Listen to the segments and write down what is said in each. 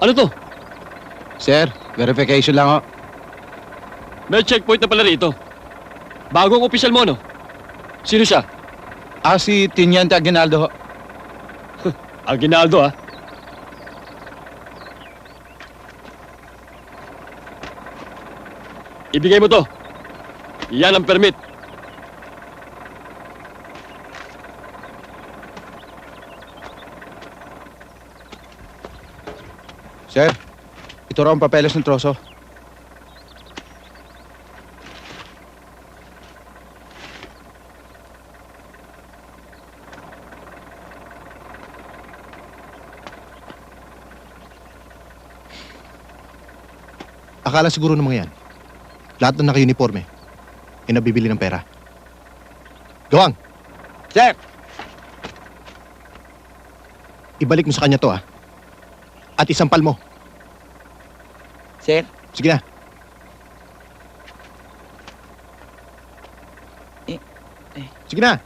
Ano to? Sir, verification lang ho. May checkpoint na pala rito. Bagong opisyal mo, no? Sino siya? Si Tiniente Aguinaldo ho. Aguinaldo, ah. Ibigay mo to. Yan ang permit. Sir, ito raw ang papeles ng troso. Akala siguro ng mga yan, lahat na naka-uniforme, ay nabibili ng pera. Gawang, Sir! ibalik mo sa kanya to, ha? At isampal mo. Sir? Sige na. Sige na.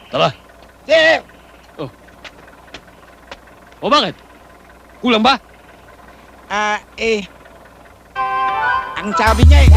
Tara. Sir! O bakit? Kulang ba? Ang sabi niya eh.